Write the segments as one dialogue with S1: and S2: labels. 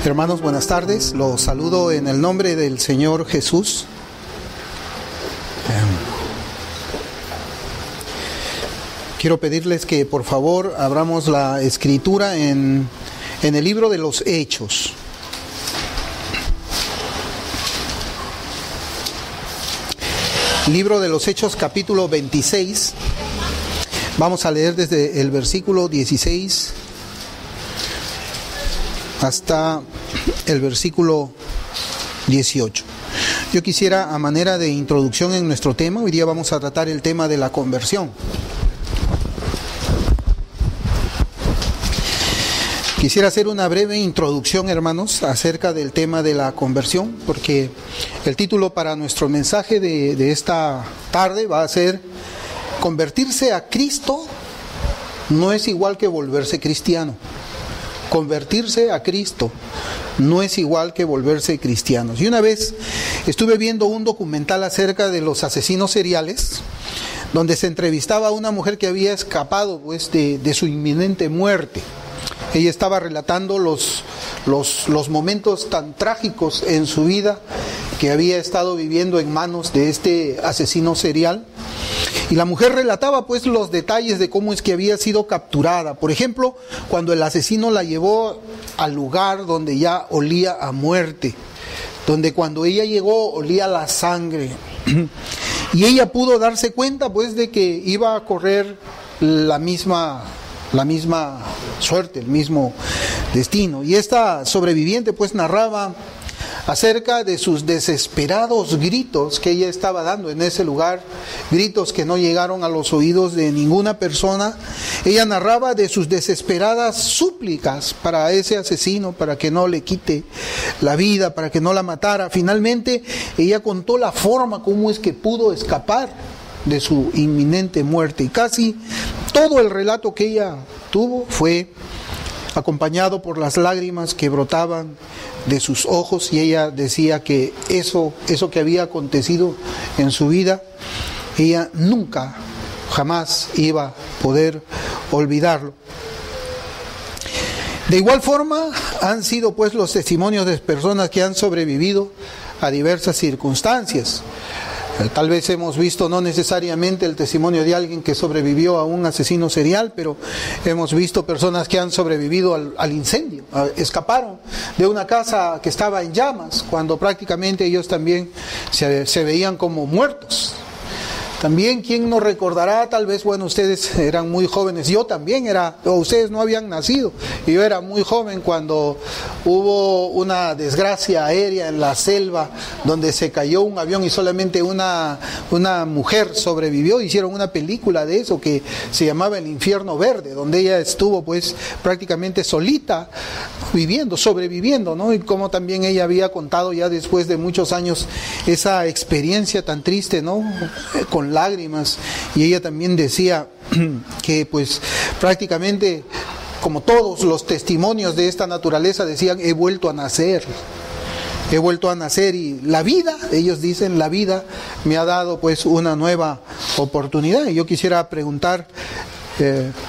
S1: Hermanos, buenas tardes. Los saludo en el nombre del Señor Jesús. Quiero pedirles que por favor abramos la escritura en el libro de los Hechos. Libro de los Hechos, capítulo 26. Vamos a leer desde el versículo 16 hasta el versículo 18. Yo quisiera, a manera de introducción en nuestro tema, hoy día vamos a tratar el tema de la conversión. Quisiera hacer una breve introducción, hermanos, acerca del tema de la conversión, porque el título para nuestro mensaje de esta tarde va a ser: convertirse a Cristo no es igual que volverse cristiano. Convertirse a Cristo no es igual que volverse cristianos. Y una vez estuve viendo un documental acerca de los asesinos seriales, donde se entrevistaba a una mujer que había escapado pues de su inminente muerte. Ella estaba relatando los momentos tan trágicos en su vida que había estado viviendo en manos de este asesino serial. Y la mujer relataba pues los detalles de cómo es que había sido capturada. Por ejemplo, cuando el asesino la llevó al lugar donde ya olía a muerte, donde cuando ella llegó olía la sangre. Y ella pudo darse cuenta pues de que iba a correr la misma suerte, el mismo destino. Y esta sobreviviente pues narraba acerca de sus desesperados gritos que ella estaba dando en ese lugar, gritos que no llegaron a los oídos de ninguna persona. Ella narraba de sus desesperadas súplicas para ese asesino, para que no le quite la vida, para que no la matara. Finalmente ella contó la forma como es que pudo escapar de su inminente muerte, y casi todo el relato que ella tuvo fue acompañado por las lágrimas que brotaban de sus ojos, y ella decía que eso que había acontecido en su vida, ella nunca, jamás iba a poder olvidarlo. De igual forma han sido pues los testimonios de personas que han sobrevivido a diversas circunstancias. Tal vez hemos visto no necesariamente el testimonio de alguien que sobrevivió a un asesino serial, pero hemos visto personas que han sobrevivido al incendio, escaparon de una casa que estaba en llamas, cuando prácticamente ellos también se veían como muertos. También, ¿quién nos recordará? Tal vez, bueno, ustedes eran muy jóvenes, yo también ustedes no habían nacido, y yo era muy joven cuando hubo una desgracia aérea en la selva, donde se cayó un avión y solamente una mujer sobrevivió. Hicieron una película de eso que se llamaba El Infierno Verde, donde ella estuvo pues prácticamente solita, sobreviviendo, ¿no? Y como también ella había contado ya después de muchos años esa experiencia tan triste, ¿no? Con lágrimas, y ella también decía que pues prácticamente, como todos los testimonios de esta naturaleza, decían: he vuelto a nacer, y la vida, ellos dicen, la vida me ha dado pues una nueva oportunidad. Y yo quisiera preguntar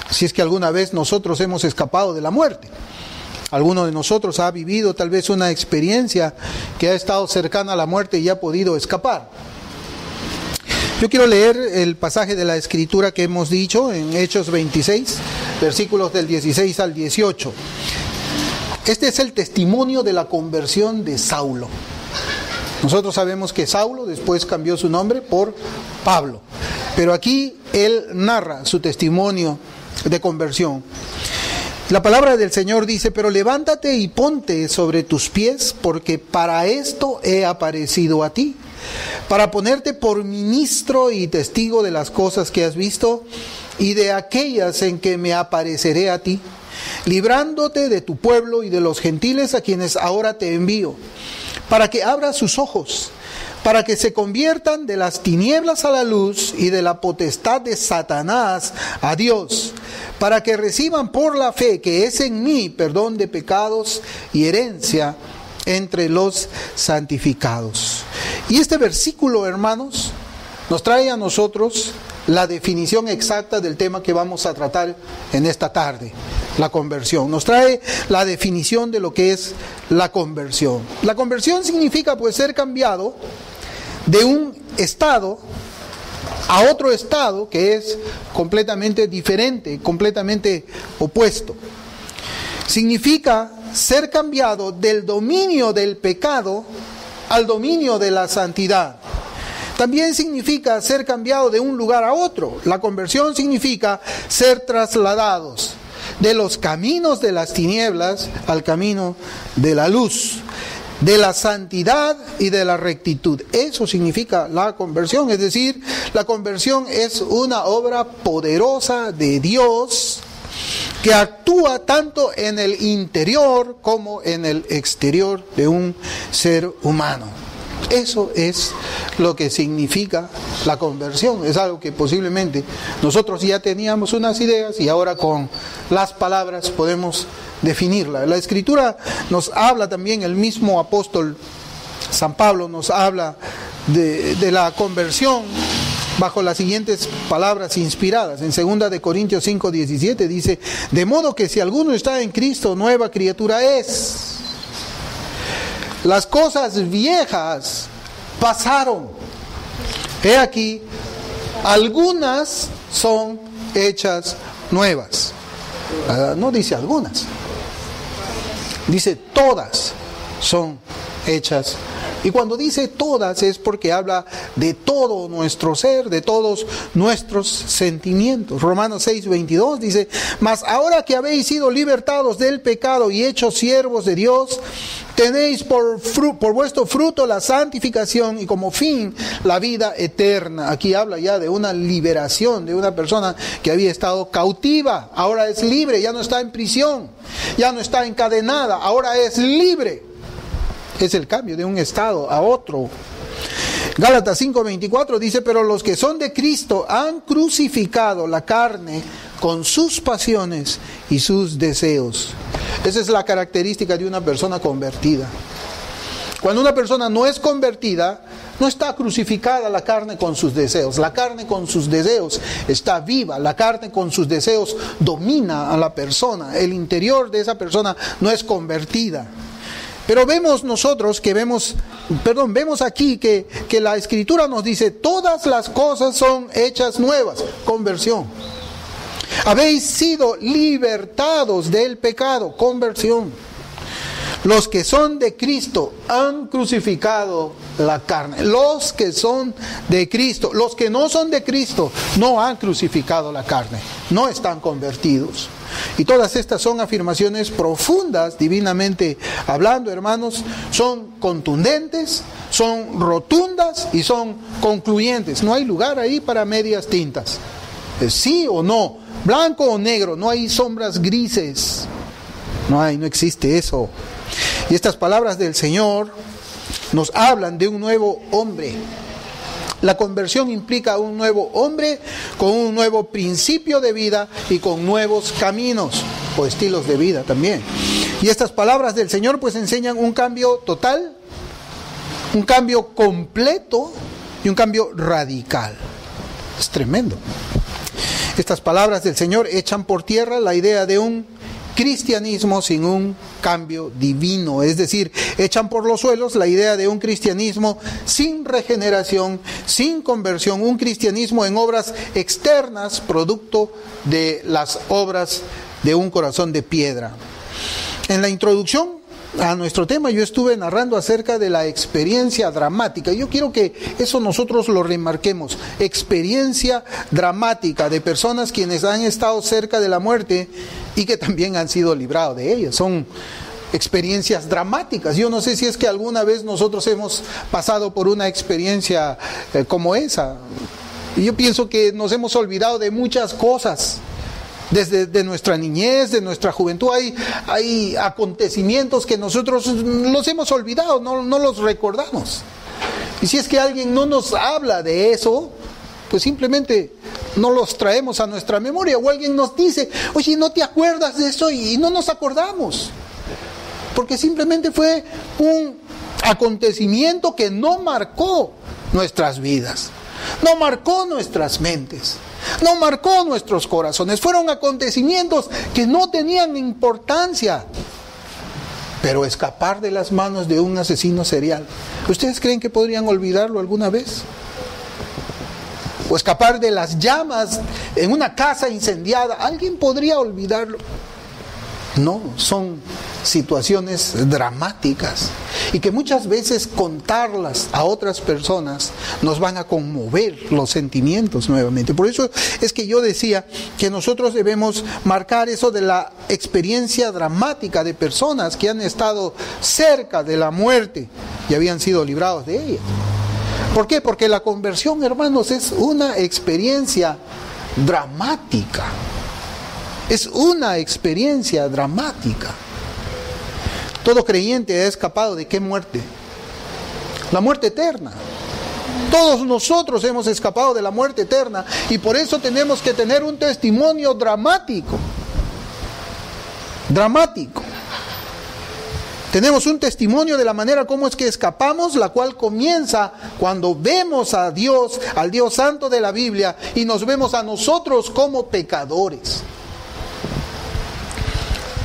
S1: si es que alguna vez nosotros hemos escapado de la muerte. Alguno de nosotros ha vivido tal vez una experiencia que ha estado cercana a la muerte y ha podido escapar. Yo quiero leer el pasaje de la Escritura que hemos dicho en Hechos 26, versículos del 16 al 18. Este es el testimonio de la conversión de Saulo. Nosotros sabemos que Saulo después cambió su nombre por Pablo, pero aquí él narra su testimonio de conversión. La palabra del Señor dice: pero levántate y ponte sobre tus pies, porque para esto he aparecido a ti, para ponerte por ministro y testigo de las cosas que has visto y de aquellas en que me apareceré a ti, librándote de tu pueblo y de los gentiles a quienes ahora te envío, para que abras sus ojos, para que se conviertan de las tinieblas a la luz y de la potestad de Satanás a Dios, para que reciban por la fe que es en mí perdón de pecados y herencia entre los santificados. Y este versículo, hermanos, nos trae a nosotros la definición exacta del tema que vamos a tratar en esta tarde. la conversión. Nos trae la definición de lo que es la conversión. La conversión significa pues ser cambiado de un estado a otro estado que es completamente diferente, completamente opuesto. Significa ser cambiado del dominio del pecado al dominio de la santidad. También significa ser cambiado de un lugar a otro. La conversión significa ser trasladados de los caminos de las tinieblas al camino de la luz, de la santidad y de la rectitud. Eso significa la conversión. Es decir, la conversión es una obra poderosa de Dios que actúa tanto en el interior como en el exterior de un ser humano. Eso es lo que significa la conversión. Es algo que posiblemente nosotros ya teníamos unas ideas y ahora con las palabras podemos definirla. La Escritura nos habla también, el mismo apóstol San Pablo nos habla de la conversión bajo las siguientes palabras inspiradas. En 2 de Corintios 5:17 dice: de modo que si alguno está en Cristo, nueva criatura es. Las cosas viejas pasaron. He aquí, algunas son hechas nuevas. No dice algunas, dice todas son hechas nuevas. Y cuando dice todas es porque habla de todo nuestro ser, de todos nuestros sentimientos. Romanos 6:22 dice: mas ahora que habéis sido libertados del pecado y hechos siervos de Dios, tenéis por vuestro fruto la santificación y como fin la vida eterna. Aquí habla ya de una liberación de una persona que había estado cautiva. Ahora es libre, ya no está en prisión, ya no está encadenada, ahora es libre. Es el cambio de un estado a otro. Gálatas 5:24 dice: pero los que son de Cristo han crucificado la carne con sus pasiones y sus deseos. Esa es la característica de una persona convertida. Cuando una persona no es convertida, no está crucificada la carne con sus deseos. La carne con sus deseos está viva. La carne con sus deseos domina a la persona. El interior de esa persona no es convertida. Pero vemos aquí que la Escritura nos dice: todas las cosas son hechas nuevas. Conversión. Habéis sido libertados del pecado. Conversión. Los que son de Cristo han crucificado la carne. Los que son de Cristo. Los que no son de Cristo no han crucificado la carne. No están convertidos. Y todas estas son afirmaciones profundas, divinamente hablando, hermanos. Son contundentes, son rotundas y son concluyentes. No hay lugar ahí para medias tintas. Es sí o no, blanco o negro, no hay sombras grises. No existe eso. Y estas palabras del Señor nos hablan de un nuevo hombre. La conversión implica un nuevo hombre con un nuevo principio de vida y con nuevos caminos o estilos de vida también. Y estas palabras del Señor pues enseñan un cambio total, un cambio completo y un cambio radical. Es tremendo. Estas palabras del Señor echan por tierra la idea de un cristianismo sin un cambio divino, es decir, echan por los suelos la idea de un cristianismo sin regeneración, sin conversión, un cristianismo en obras externas, producto de las obras de un corazón de piedra. En la introducción a nuestro tema yo estuve narrando acerca de la experiencia dramática. Yo quiero que eso nosotros lo remarquemos. Experiencia dramática de personas quienes han estado cerca de la muerte y que también han sido librados de ella. Son experiencias dramáticas. Yo no sé si es que alguna vez nosotros hemos pasado por una experiencia como esa. Y yo pienso que nos hemos olvidado de muchas cosas. Desde nuestra niñez, de nuestra juventud, hay acontecimientos que nosotros los hemos olvidado, no los recordamos. Y si es que alguien no nos habla de eso, pues simplemente no los traemos a nuestra memoria. O alguien nos dice: oye, ¿no te acuerdas de eso? Y no nos acordamos. Porque simplemente fue un acontecimiento que no marcó nuestras vidas, no marcó nuestras mentes. no marcó nuestros corazones. Fueron acontecimientos que no tenían importancia. Pero escapar de las manos de un asesino serial, ¿ustedes creen que podrían olvidarlo alguna vez? O escapar de las llamas en una casa incendiada, ¿alguien podría olvidarlo? No, son situaciones dramáticas y que muchas veces contarlas a otras personas nos van a conmover los sentimientos nuevamente. Por eso es que yo decía que nosotros debemos marcar eso de la experiencia dramática de personas que han estado cerca de la muerte y habían sido librados de ella. ¿Por qué? Porque la conversión, hermanos, es una experiencia dramática. Es una experiencia dramática. Todo creyente ha escapado ¿de qué muerte? La muerte eterna. Todos nosotros hemos escapado de la muerte eterna y por eso tenemos que tener un testimonio dramático. Dramático. Tenemos un testimonio de la manera como es que escapamos, la cual comienza cuando vemos a Dios, al Dios Santo de la Biblia, y nos vemos a nosotros como pecadores.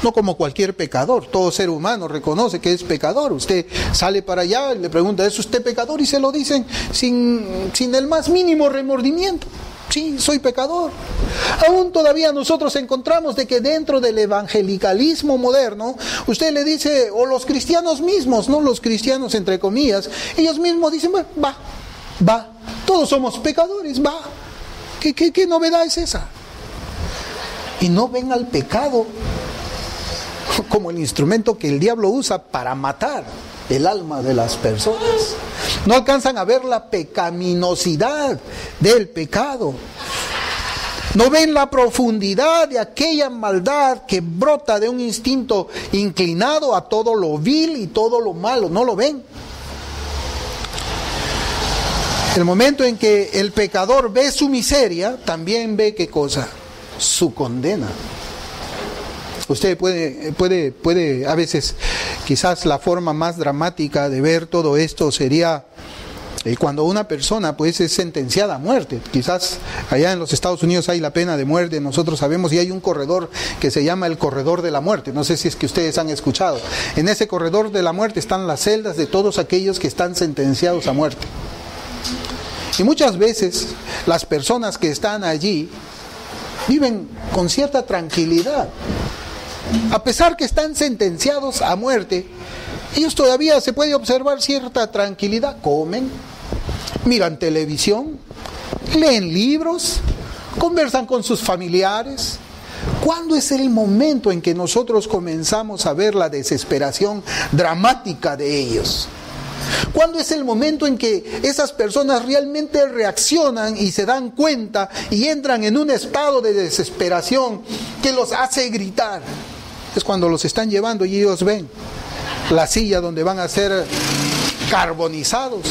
S1: No como cualquier pecador, todo ser humano reconoce que es pecador. Usted sale para allá y le pregunta, ¿es usted pecador? Y se lo dicen sin el más mínimo remordimiento. Sí, soy pecador. Aún todavía nosotros encontramos de que dentro del evangelicalismo moderno, usted le dice, o los cristianos mismos, no los cristianos entre comillas, ellos mismos dicen, bueno, va, todos somos pecadores, va. ¿Qué novedad es esa? Y no ven al pecado como el instrumento que el diablo usa para matar el alma de las personas. No alcanzan a ver la pecaminosidad del pecado. No ven la profundidad de aquella maldad que brota de un instinto inclinado a todo lo vil y todo lo malo. No lo ven. El momento en que el pecador ve su miseria, también ve ¿qué cosa? Su condena. Usted puede, a veces, quizás la forma más dramática de ver todo esto sería cuando una persona pues es sentenciada a muerte. Quizás allá en los Estados Unidos hay la pena de muerte, nosotros sabemos, y hay un corredor que se llama el corredor de la muerte. No sé si es que ustedes han escuchado. En ese corredor de la muerte están las celdas de todos aquellos que están sentenciados a muerte. Y muchas veces las personas que están allí viven con cierta tranquilidad. A pesar que están sentenciados a muerte, ellos todavía se puede observar cierta tranquilidad. Comen, miran televisión, leen libros, conversan con sus familiares. ¿Cuándo es el momento en que nosotros comenzamos a ver la desesperación dramática de ellos? ¿Cuándo es el momento en que esas personas realmente reaccionan y se dan cuenta y entran en un estado de desesperación que los hace gritar? Es cuando los están llevando y ellos ven la silla donde van a ser carbonizados.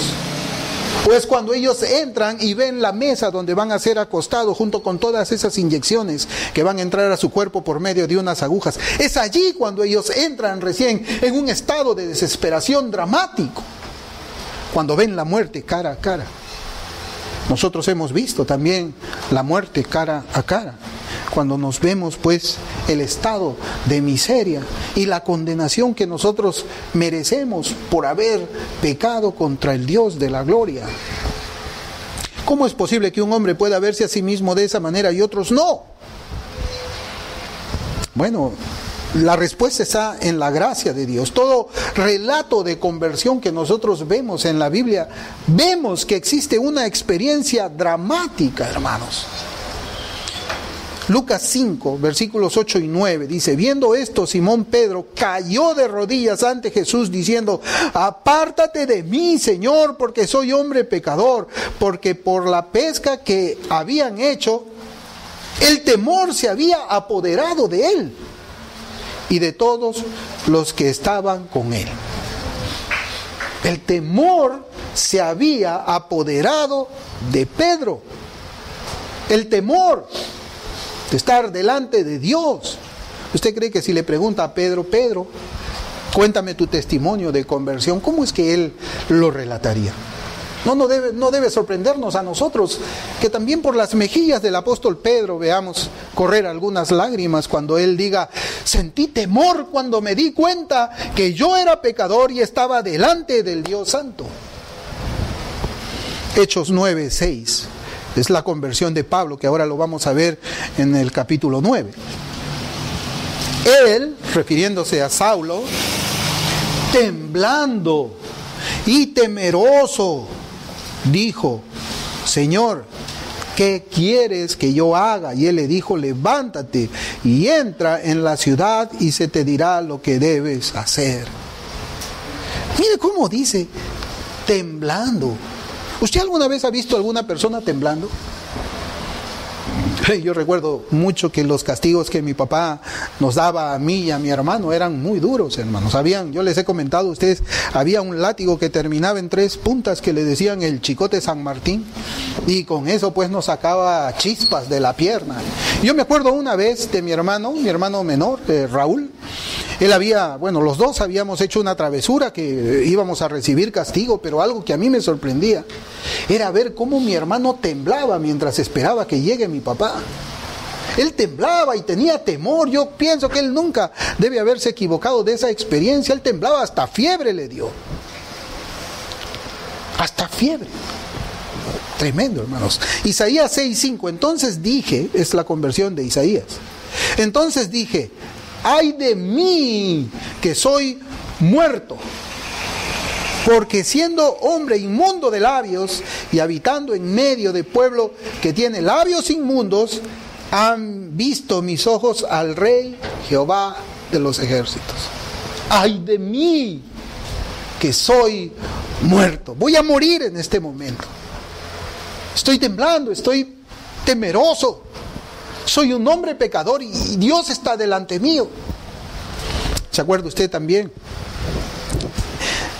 S1: O es cuando ellos entran y ven la mesa donde van a ser acostados junto con todas esas inyecciones que van a entrar a su cuerpo por medio de unas agujas. Es allí cuando ellos entran recién en un estado de desesperación dramático. Cuando ven la muerte cara a cara. Nosotros hemos visto también la muerte cara a cara. Cuando nos vemos pues el estado de miseria y la condenación que nosotros merecemos por haber pecado contra el Dios de la gloria. ¿Cómo es posible que un hombre pueda verse a sí mismo de esa manera y otros no? Bueno, la respuesta está en la gracia de Dios. Todo relato de conversión que nosotros vemos en la Biblia, vemos que existe una experiencia dramática, hermanos. Lucas 5, versículos 8 y 9, dice, viendo esto, Simón Pedro cayó de rodillas ante Jesús diciendo, apártate de mí, Señor, porque soy hombre pecador, porque por la pesca que habían hecho, el temor se había apoderado de él y de todos los que estaban con él. El temor se había apoderado de Pedro. El temor de estar delante de Dios. ¿Usted cree que si le pregunta a Pedro, Pedro, cuéntame tu testimonio de conversión, cómo es que él lo relataría? No debe sorprendernos a nosotros que también por las mejillas del apóstol Pedro veamos correr algunas lágrimas cuando él diga: sentí temor cuando me di cuenta que yo era pecador y estaba delante del Dios Santo. Hechos 9:6 es la conversión de Pablo, que ahora lo vamos a ver en el capítulo 9. Él, refiriéndose a Saulo, temblando y temeroso, dijo: Señor, ¿qué quieres que yo haga? Y él le dijo: levántate y entra en la ciudad y se te dirá lo que debes hacer. Mire cómo dice, temblando. ¿Usted alguna vez ha visto a alguna persona temblando? Yo recuerdo mucho que los castigos que mi papá nos daba a mí y a mi hermano eran muy duros, hermanos. Yo les he comentado a ustedes, había un látigo que terminaba en 3 puntas que le decían el chicote San Martín, y con eso pues nos sacaba chispas de la pierna. Yo me acuerdo una vez de mi hermano menor, Raúl. Los dos habíamos hecho una travesura que íbamos a recibir castigo, pero algo que a mí me sorprendía era ver cómo mi hermano temblaba mientras esperaba que llegue mi papá. Él temblaba y tenía temor. Yo pienso que él nunca debe haberse equivocado de esa experiencia. Él temblaba, hasta fiebre le dio. Hasta fiebre. Tremendo, hermanos. Isaías 6:5. Entonces dije, es la conversión de Isaías. Entonces dije: ay de mí, que soy muerto, porque siendo hombre inmundo de labios y habitando en medio de pueblo que tiene labios inmundos, han visto mis ojos al Rey Jehová de los ejércitos. Ay de mí, que soy muerto. Voy a morir en este momento. Estoy temblando, estoy temeroso. Soy un hombre pecador y Dios está delante mío. ¿Se acuerda usted también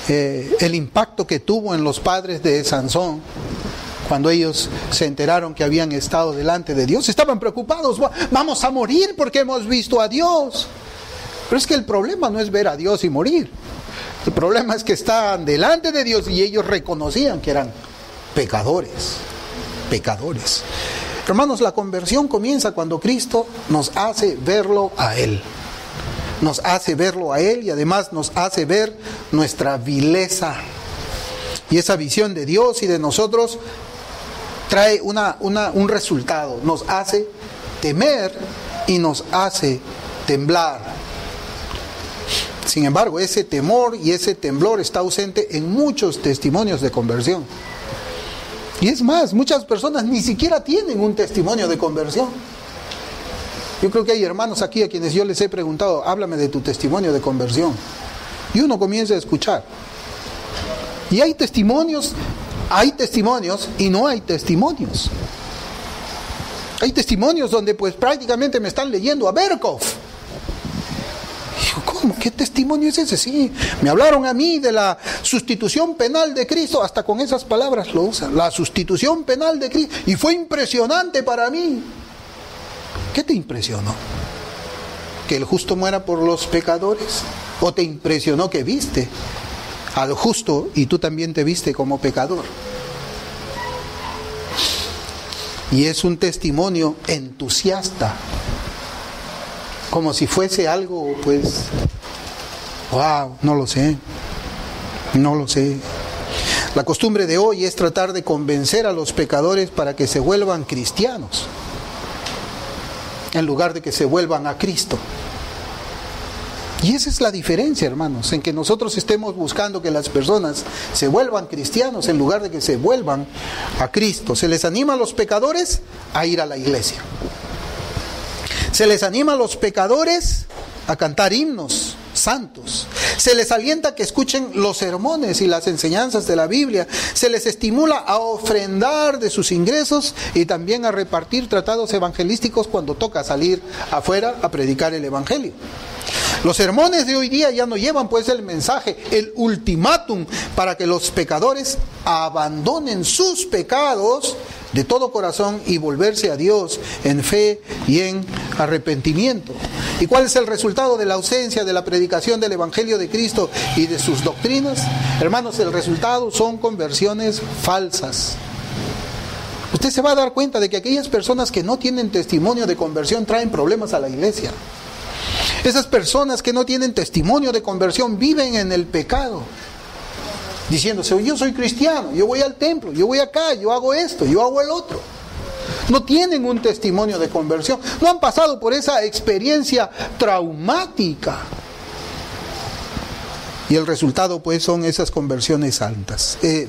S1: el impacto que tuvo en los padres de Sansón cuando ellos se enteraron que habían estado delante de Dios? Estaban preocupados: vamos a morir porque hemos visto a Dios. Pero es que el problema no es ver a Dios y morir. El problema es que estaban delante de Dios y ellos reconocían que eran pecadores. Hermanos, la conversión comienza cuando Cristo nos hace verlo a Él. Nos hace verlo a Él y además nos hace ver nuestra vileza. Y esa visión de Dios y de nosotros trae un resultado. Nos hace temer y nos hace temblar. Sin embargo, ese temor y ese temblor está ausente en muchos testimonios de conversión. Y es más, muchas personas ni siquiera tienen un testimonio de conversión. Yo creo que hay hermanos aquí a quienes yo les he preguntado: háblame de tu testimonio de conversión. Y uno comienza a escuchar. Y hay testimonios y no hay testimonios. Hay testimonios donde pues prácticamente me están leyendo a Berkhoff. ¿Cómo? ¿Qué testimonio es ese? Sí, me hablaron a mí de la sustitución penal de Cristo, hasta con esas palabras lo usan, la sustitución penal de Cristo, y fue impresionante para mí. ¿Qué te impresionó? ¿Que el justo muera por los pecadores? ¿O te impresionó que viste al justo y tú también te viste como pecador? Y es un testimonio entusiasta, como si fuese algo, pues, wow, no lo sé. La costumbre de hoy es tratar de convencer a los pecadores para que se vuelvan cristianos, en lugar de que se vuelvan a Cristo. Y esa es la diferencia, hermanos, en que nosotros estemos buscando que las personas se vuelvan cristianos en lugar de que se vuelvan a Cristo. Se les anima a los pecadores a ir a la iglesia. Se les anima a los pecadores a cantar himnos santos. Se les alienta a que escuchen los sermones y las enseñanzas de la Biblia. Se les estimula a ofrendar de sus ingresos y también a repartir tratados evangelísticos cuando toca salir afuera a predicar el evangelio. Los sermones de hoy día ya no llevan pues el mensaje, el ultimátum para que los pecadores abandonen sus pecados de todo corazón y volverse a Dios en fe y en arrepentimiento. ¿Y cuál es el resultado de la ausencia de la predicación del Evangelio de Cristo y de sus doctrinas? Hermanos, el resultado son conversiones falsas. Usted se va a dar cuenta de que aquellas personas que no tienen testimonio de conversión traen problemas a la iglesia. Esas personas que no tienen testimonio de conversión viven en el pecado, diciéndose: yo soy cristiano, yo voy al templo, yo voy acá, yo hago esto, yo hago el otro. No tienen un testimonio de conversión, no han pasado por esa experiencia traumática. Y el resultado pues son esas conversiones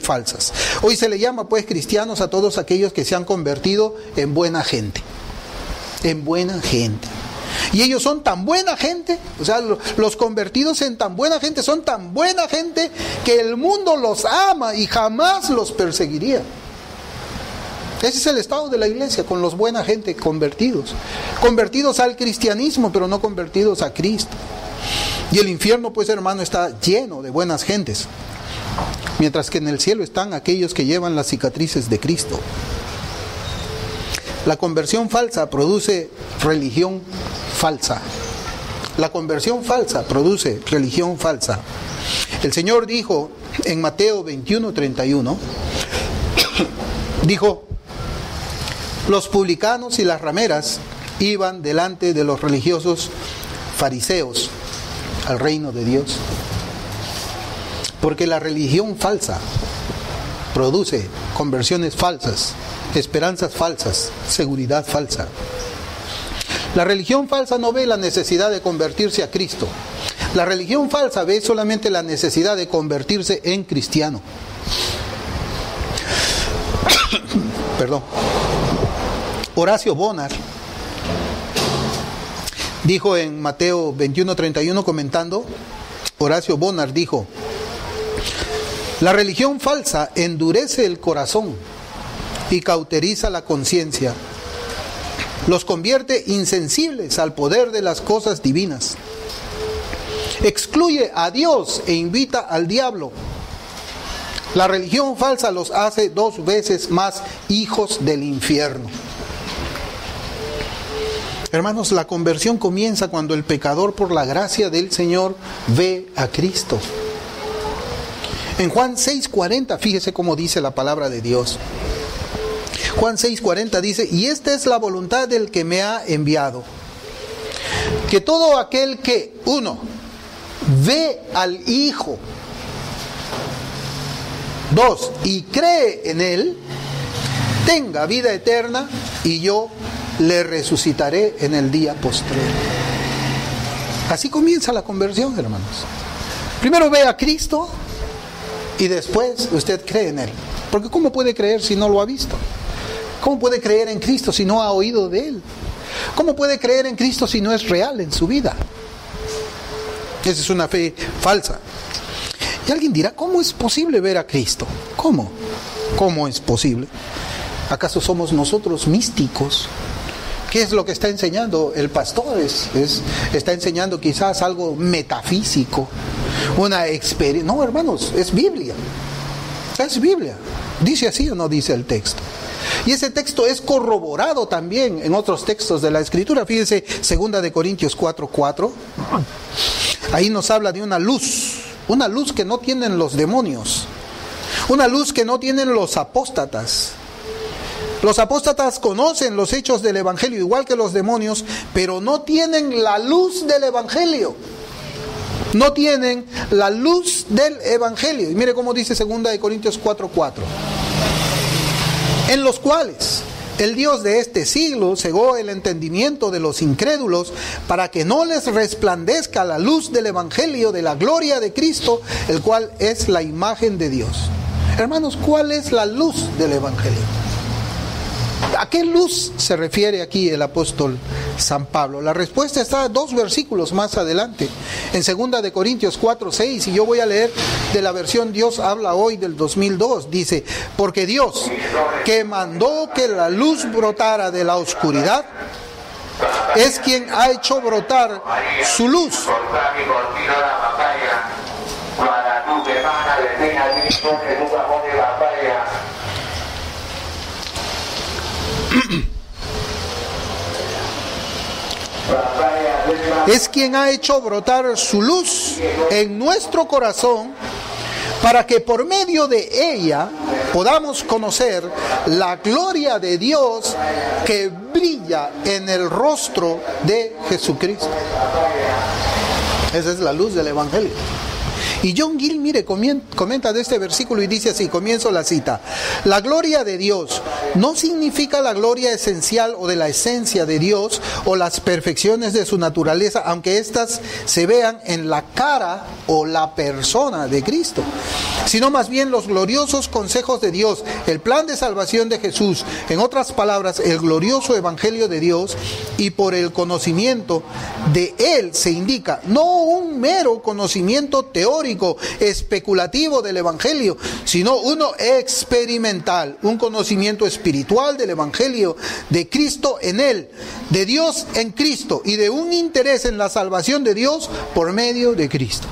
S1: falsas. Hoy se le llama pues cristianos a todos aquellos que se han convertido en buena gente. En buena gente. Y ellos son tan buena gente, o sea, los convertidos en tan buena gente son tan buena gente que el mundo los ama y jamás los perseguiría. Ese es el estado de la iglesia, con los buena gente convertidos. Convertidos al cristianismo, pero no convertidos a Cristo. Y el infierno, pues hermano, está lleno de buenas gentes. Mientras que en el cielo están aquellos que llevan las cicatrices de Cristo. La conversión falsa produce religión falsa. La conversión falsa produce religión falsa. El Señor dijo en Mateo 21:31, dijo: los publicanos y las rameras iban delante de los religiosos fariseos al reino de Dios. Porque la religión falsa produce conversiones falsas, esperanzas falsas, seguridad falsa. La religión falsa no ve la necesidad de convertirse a Cristo. La religión falsa ve solamente la necesidad de convertirse en cristiano. Perdón. Horacio Bonar dijo en Mateo 21:31 comentando, Horacio Bonar dijo: la religión falsa endurece el corazón y cauteriza la conciencia. Los convierte insensibles al poder de las cosas divinas. Excluye a Dios e invita al diablo. La religión falsa los hace 2 veces más hijos del infierno. Hermanos, la conversión comienza cuando el pecador, por la gracia del Señor, ve a Cristo. En Juan 6:40, fíjese cómo dice la palabra de Dios. Juan 6:40 dice: y esta es la voluntad del que me ha enviado, que todo aquel que, 1, ve al Hijo, 2, y cree en Él, tenga vida eterna, y yo le resucitaré en el día postrero. Así comienza la conversión, hermanos. Primero ve a Cristo y después usted cree en Él. Porque ¿cómo puede creer si no lo ha visto? ¿Cómo puede creer en Cristo si no ha oído de Él? ¿Cómo puede creer en Cristo si no es real en su vida? Esa es una fe falsa. Y alguien dirá: ¿cómo es posible ver a Cristo? ¿Cómo? ¿Cómo es posible? ¿Acaso somos nosotros místicos? ¿Qué es lo que está enseñando el pastor? Está enseñando quizás algo metafísico, una experiencia. No, hermanos, es Biblia. Es Biblia. ¿Dice así o no dice el texto? Y ese texto es corroborado también en otros textos de la Escritura. Fíjense, 2 Corintios 4:4. Ahí nos habla de una luz que no tienen los demonios, una luz que no tienen los apóstatas. Los apóstatas conocen los hechos del Evangelio igual que los demonios, pero no tienen la luz del Evangelio. No tienen la luz del Evangelio. Y mire cómo dice 2 Corintios 4:4. En los cuales el Dios de este siglo cegó el entendimiento de los incrédulos para que no les resplandezca la luz del Evangelio de la gloria de Cristo, el cual es la imagen de Dios. Hermanos, ¿cuál es la luz del Evangelio? ¿A qué luz se refiere aquí el apóstol San Pablo? La respuesta está 2 versículos más adelante, en 2 Corintios 4:6, y yo voy a leer de la versión Dios habla hoy del 2002. Dice: porque Dios, que mandó que la luz brotara de la oscuridad, es quien ha hecho brotar su luz. Es quien ha hecho brotar su luz en nuestro corazón para que por medio de ella podamos conocer la gloria de Dios que brilla en el rostro de Jesucristo. Esa es la luz del Evangelio. Y John Gill, mire, comenta de este versículo y dice así, comienzo la cita: la gloria de Dios no significa la gloria esencial o de la esencia de Dios o las perfecciones de su naturaleza, aunque éstas se vean en la cara o la persona de Cristo, sino más bien los gloriosos consejos de Dios, el plan de salvación de Jesús, en otras palabras, el glorioso evangelio de Dios, y por el conocimiento de Él se indica, no un mero conocimiento teórico, especulativo del evangelio, sino uno experimental, un conocimiento espiritual del evangelio, de Cristo en Él, de Dios en Cristo, y de un interés en la salvación de Dios por medio de Cristo.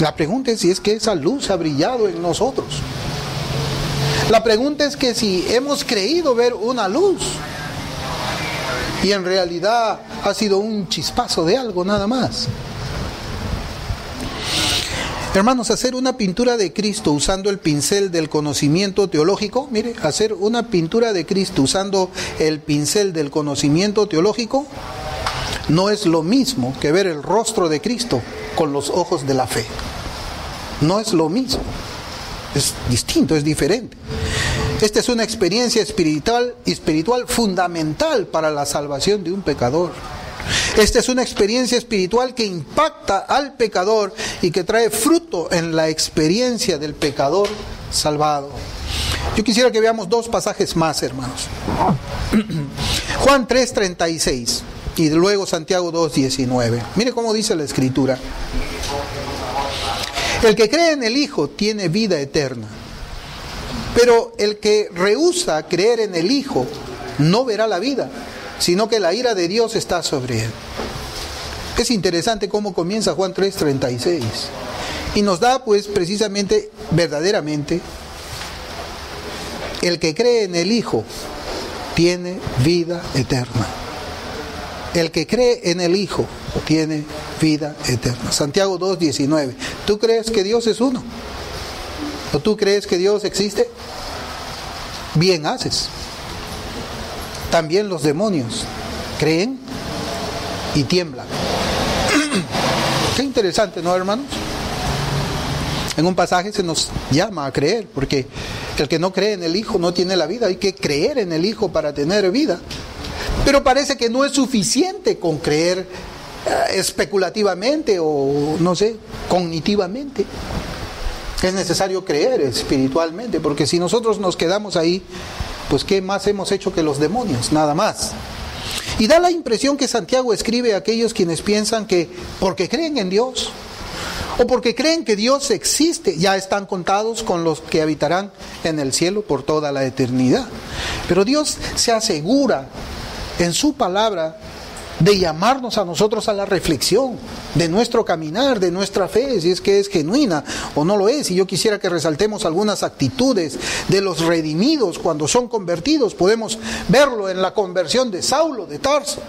S1: La pregunta es si es que esa luz ha brillado en nosotros. La pregunta es que si hemos creído ver una luz y en realidad ha sido un chispazo de algo nada más. Hermanos, hacer una pintura de Cristo usando el pincel del conocimiento teológico, mire, hacer una pintura de Cristo usando el pincel del conocimiento teológico no es lo mismo que ver el rostro de Cristo con los ojos de la fe. No es lo mismo. Es distinto, es diferente. Esta es una experiencia espiritual fundamental para la salvación de un pecador. Esta es una experiencia espiritual que impacta al pecador y que trae fruto en la experiencia del pecador salvado. Yo quisiera que veamos dos pasajes más, hermanos. Juan 3:36 y luego Santiago 2:19. Mire cómo dice la Escritura. El que cree en el Hijo tiene vida eterna, pero el que rehúsa creer en el Hijo no verá la vida, sino que la ira de Dios está sobre él. Es interesante cómo comienza Juan 3:36 y nos da pues precisamente, verdaderamente, el que cree en el Hijo tiene vida eterna. El que cree en el Hijo tiene vida eterna. Santiago 2:19. ¿Tú crees que Dios es uno? ¿O tú crees que Dios existe? Bien haces. También los demonios creen y tiemblan. Qué interesante, ¿no, hermanos? En un pasaje se nos llama a creer, porque el que no cree en el Hijo no tiene la vida. Hay que creer en el Hijo para tener vida. Pero parece que no es suficiente con creer especulativamente o, no sé, cognitivamente. Es necesario creer espiritualmente, porque si nosotros nos quedamos ahí, pues ¿qué más hemos hecho que los demonios? Nada más. Y da la impresión que Santiago escribe a aquellos quienes piensan que porque creen en Dios o porque creen que Dios existe, ya están contados con los que habitarán en el cielo por toda la eternidad. Pero Dios se asegura en su palabra de llamarnos a nosotros a la reflexión de nuestro caminar, de nuestra fe, si es que es genuina o no lo es. Y yo quisiera que resaltemos algunas actitudes de los redimidos cuando son convertidos. Podemos verlo en la conversión de Saulo de Tarso.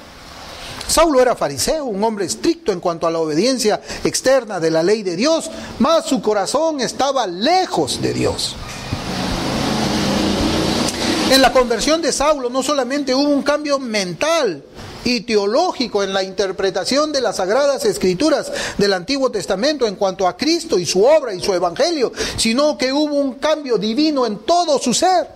S1: Saulo era fariseo, un hombre estricto en cuanto a la obediencia externa de la ley de Dios, mas su corazón estaba lejos de Dios. En la conversión de Saulo no solamente hubo un cambio mental y teológico en la interpretación de las Sagradas Escrituras del Antiguo Testamento en cuanto a Cristo y su obra y su evangelio, sino que hubo un cambio divino en todo su ser.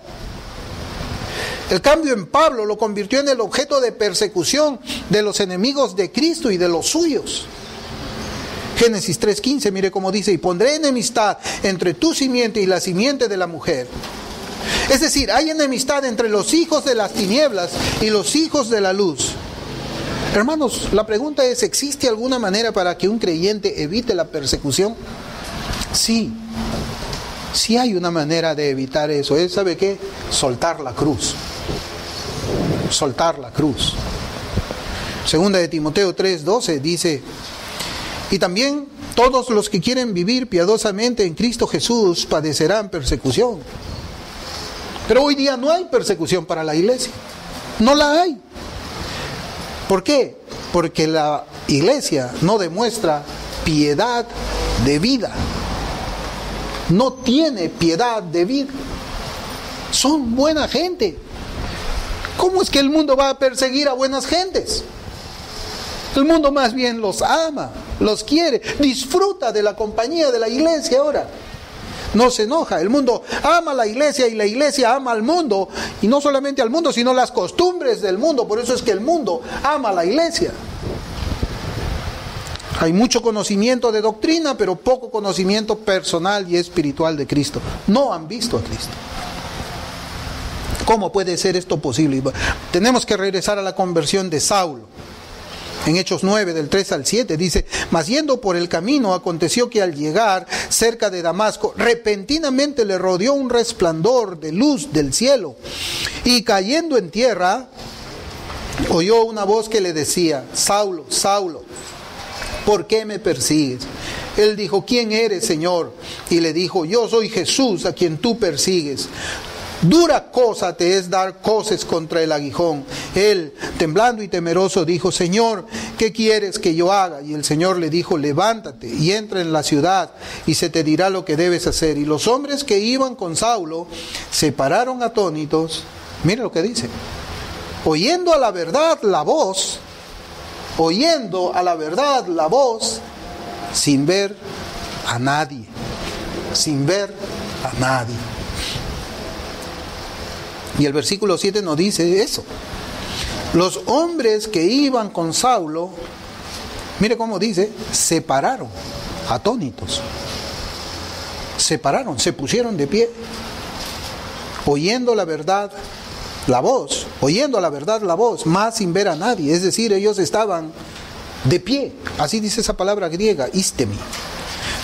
S1: El cambio en Pablo lo convirtió en el objeto de persecución de los enemigos de Cristo y de los suyos. Génesis 3:15, mire cómo dice: y pondré enemistad entre tu simiente y la simiente de la mujer. Es decir, hay enemistad entre los hijos de las tinieblas y los hijos de la luz. Hermanos, la pregunta es, ¿existe alguna manera para que un creyente evite la persecución? Sí, sí hay una manera de evitar eso. ¿Sabe qué? Soltar la cruz. Soltar la cruz. Segunda de Timoteo 3:12 dice: y también todos los que quieren vivir piadosamente en Cristo Jesús padecerán persecución. Pero hoy día no hay persecución para la iglesia. No la hay. ¿Por qué? Porque la iglesia no demuestra piedad de vida. No tiene piedad de vida. Son buena gente. ¿Cómo es que el mundo va a perseguir a buenas gentes? El mundo más bien los ama, los quiere, disfruta de la compañía de la iglesia ahora. No se enoja. El mundo ama a la iglesia y la iglesia ama al mundo. Y no solamente al mundo, sino las costumbres del mundo. Por eso es que el mundo ama a la iglesia. Hay mucho conocimiento de doctrina, pero poco conocimiento personal y espiritual de Cristo. No han visto a Cristo. ¿Cómo puede ser esto posible? Tenemos que regresar a la conversión de Saulo. En Hechos 9, del 3 al 7, dice: mas yendo por el camino, aconteció que al llegar cerca de Damasco, repentinamente le rodeó un resplandor de luz del cielo. Y cayendo en tierra, oyó una voz que le decía: Saulo, Saulo, ¿por qué me persigues? Él dijo: ¿quién eres, Señor? Y le dijo: yo soy Jesús, a quien tú persigues. Dura cosa te es dar coces contra el aguijón. Él, temblando y temeroso, dijo: Señor, ¿qué quieres que yo haga? Y el Señor le dijo: levántate y entra en la ciudad, y se te dirá lo que debes hacer. Y los hombres que iban con Saulo se pararon atónitos. Mira lo que dice: oyendo a la verdad la voz, oyendo a la verdad la voz, sin ver a nadie, sin ver a nadie. Y el versículo 7 nos dice eso. Los hombres que iban con Saulo, mire cómo dice, se pararon, atónitos. Se pararon, se pusieron de pie, oyendo la verdad, la voz, oyendo a la verdad la voz, más sin ver a nadie. Es decir, ellos estaban de pie. Así dice esa palabra griega, istemi.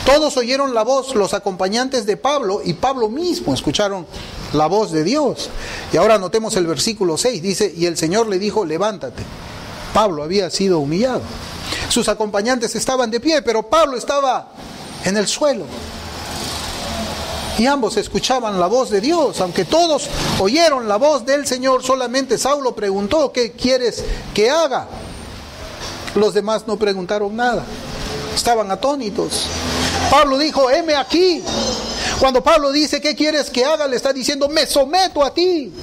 S1: Todos oyeron la voz, los acompañantes de Pablo y Pablo mismo escucharon la voz de Dios. Y ahora notemos el versículo 6, dice: y el Señor le dijo: levántate. Pablo había sido humillado. Sus acompañantes estaban de pie, pero Pablo estaba en el suelo. Y ambos escuchaban la voz de Dios. Aunque todos oyeron la voz del Señor, solamente Saulo preguntó: ¿qué quieres que haga? Los demás no preguntaron nada. Estaban atónitos. Pablo dijo: heme aquí. Cuando Pablo dice: ¿qué quieres que haga?, le está diciendo: me someto a ti.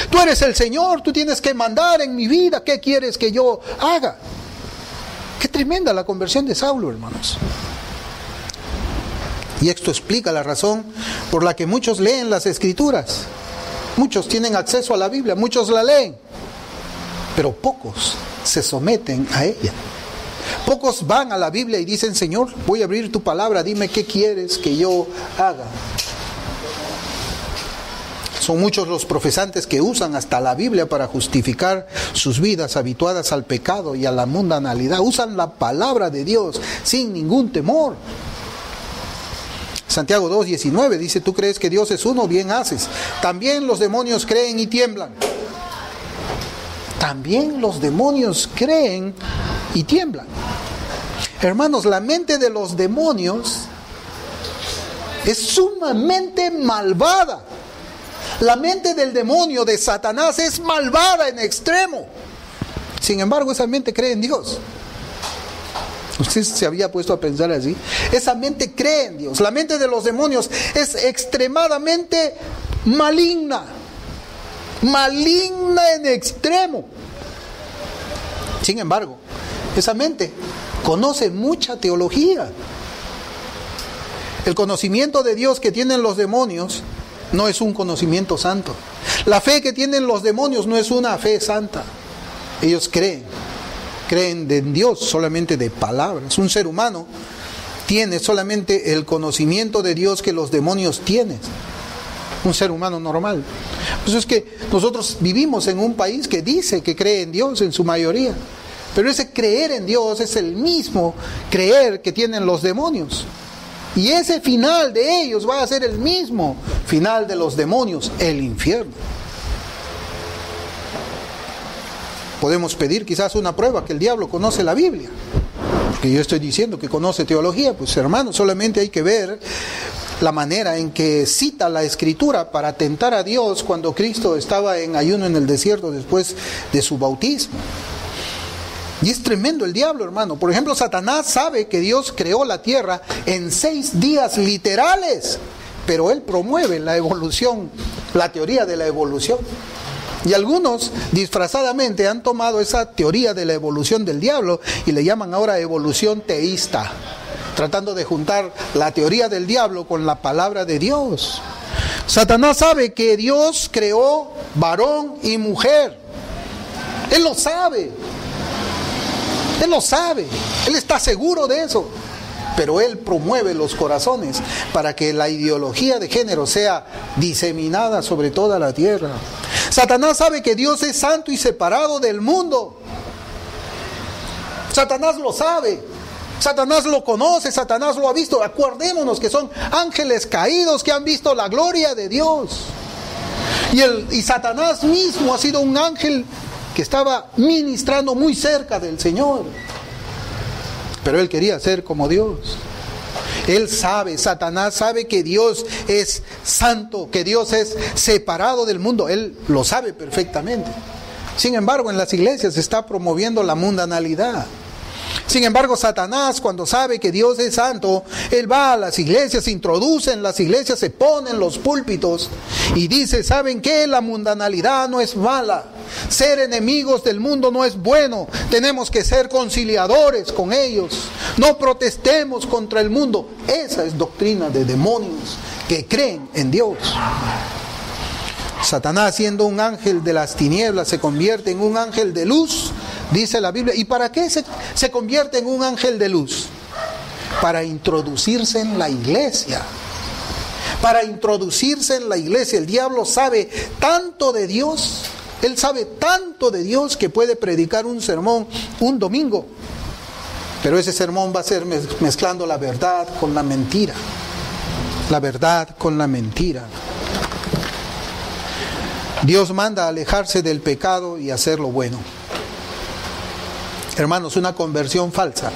S1: Tú eres el Señor, tú tienes que mandar en mi vida. ¿Qué quieres que yo haga? Qué tremenda la conversión de Saulo, hermanos. Y esto explica la razón por la que muchos leen las Escrituras. Muchos tienen acceso a la Biblia, muchos la leen, pero pocos se someten a ella. Pocos van a la Biblia y dicen: Señor, voy a abrir tu palabra, dime qué quieres que yo haga. Son muchos los profesantes que usan hasta la Biblia para justificar sus vidas habituadas al pecado y a la mundanalidad. Usan la palabra de Dios sin ningún temor. Santiago 2:19 dice: tú crees que Dios es uno, bien haces. También los demonios creen y tiemblan. También los demonios creen y tiemblan. Hermanos, la mente de los demonios es sumamente malvada. La mente del demonio, de Satanás, es malvada en extremo. Sin embargo, esa mente cree en Dios. ¿Usted se había puesto a pensar así? Esa mente cree en Dios. La mente de los demonios es extremadamente maligna. Maligna en extremo. Sin embargo, esa mente conoce mucha teología. El conocimiento de Dios que tienen los demonios no es un conocimiento santo. La fe que tienen los demonios no es una fe santa. Ellos creen en Dios solamente de palabras. Un ser humano tiene solamente el conocimiento de Dios que los demonios tienen. Un ser humano normal. Pues es que nosotros vivimos en un país que dice que cree en Dios en su mayoría. Pero ese creer en Dios es el mismo creer que tienen los demonios. Y ese final de ellos va a ser el mismo final de los demonios, el infierno. Podemos pedir quizás una prueba que el diablo conoce la Biblia. Porque yo estoy diciendo que conoce teología. Pues hermanos, solamente hay que ver la manera en que cita la Escritura para tentar a Dios cuando Cristo estaba en ayuno en el desierto después de su bautismo. Y es tremendo el diablo, hermano. Por ejemplo, Satanás sabe que Dios creó la tierra en 6 días literales, pero él promueve la evolución, la teoría de la evolución. Y algunos disfrazadamente han tomado esa teoría de la evolución del diablo y le llaman ahora evolución teísta, tratando de juntar la teoría del diablo con la palabra de Dios. Satanás sabe que Dios creó varón y mujer. Él lo sabe. Él lo sabe. Él está seguro de eso. Pero él promueve los corazones para que la ideología de género sea diseminada sobre toda la tierra. Satanás sabe que Dios es santo y separado del mundo. Satanás lo sabe. Satanás lo conoce, Satanás lo ha visto. Acordémonos que son ángeles caídos que han visto la gloria de Dios. Y Satanás mismo ha sido un ángel que estaba ministrando muy cerca del Señor. Pero él quería ser como Dios. Él sabe, Satanás sabe que Dios es santo, que Dios es separado del mundo. Él lo sabe perfectamente. Sin embargo, en las iglesias se está promoviendo la mundanalidad. Sin embargo, Satanás, cuando sabe que Dios es santo, él va a las iglesias, se introduce en las iglesias, se pone en los púlpitos y dice: ¿saben qué? La mundanalidad no es mala. Ser enemigos del mundo no es bueno. Tenemos que ser conciliadores con ellos. No protestemos contra el mundo. Esa es doctrina de demonios que creen en Dios. Satanás, siendo un ángel de las tinieblas, se convierte en un ángel de luz, dice la Biblia. ¿Y para qué se convierte en un ángel de luz? Para introducirse en la iglesia. Para introducirse en la iglesia. El diablo sabe tanto de Dios. Él sabe tanto de Dios que puede predicar un sermón un domingo. Pero ese sermón va a ser mezclando la verdad con la mentira. La verdad con la mentira. Dios manda alejarse del pecado y hacer lo bueno. Hermanos, una conversión falsa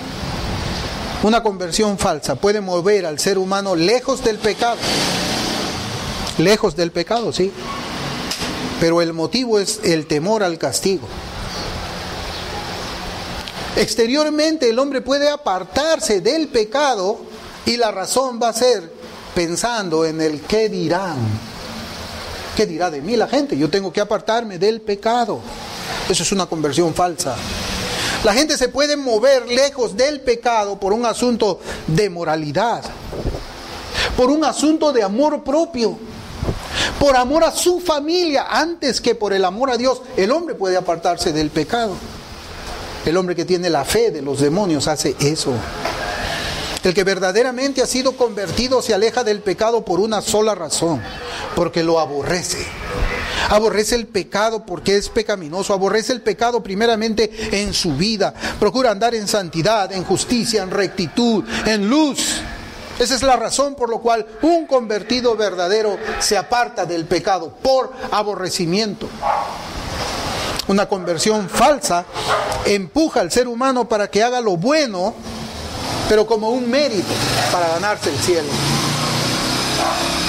S1: puede mover al ser humano lejos del pecado. Lejos del pecado, sí. Pero el motivo es el temor al castigo. Exteriormente el hombre puede apartarse del pecado y la razón va a ser pensando en el qué dirán. ¿Qué dirá de mí la gente? Yo tengo que apartarme del pecado. Eso es una conversión falsa. La gente se puede mover lejos del pecado por un asunto de moralidad, por un asunto de amor propio, por amor a su familia, antes que por el amor a Dios. El hombre puede apartarse del pecado. El hombre que tiene la fe de los demonios hace eso. El que verdaderamente ha sido convertido se aleja del pecado por una sola razón: porque lo aborrece. Aborrece el pecado porque es pecaminoso. Aborrece el pecado primeramente en su vida. Procura andar en santidad, en justicia, en rectitud, en luz. Esa es la razón por la cual un convertido verdadero se aparta del pecado, por aborrecimiento. Una conversión falsa empuja al ser humano para que haga lo bueno, pero como un mérito para ganarse el cielo.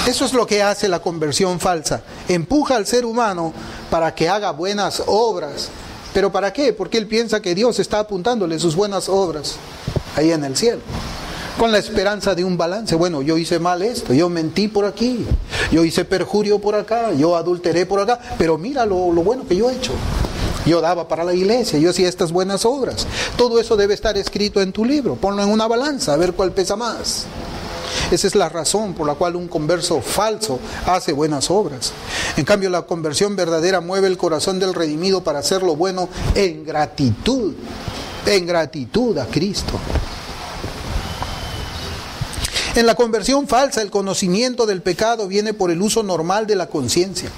S1: Eso es lo que hace la conversión falsa. Empuja al ser humano para que haga buenas obras. ¿Pero para qué? Porque él piensa que Dios está apuntándole sus buenas obras ahí en el cielo, con la esperanza de un balance. Bueno, yo hice mal esto, yo mentí por aquí, yo hice perjurio por acá, yo adulteré por acá, pero mira lo bueno que yo he hecho. Yo daba para la iglesia, yo hacía estas buenas obras. Todo eso debe estar escrito en tu libro. Ponlo en una balanza, a ver cuál pesa más. Esa es la razón por la cual un converso falso hace buenas obras. En cambio, la conversión verdadera mueve el corazón del redimido para hacer lo bueno en gratitud a Cristo. En la conversión falsa, el conocimiento del pecado viene por el uso normal de la conciencia.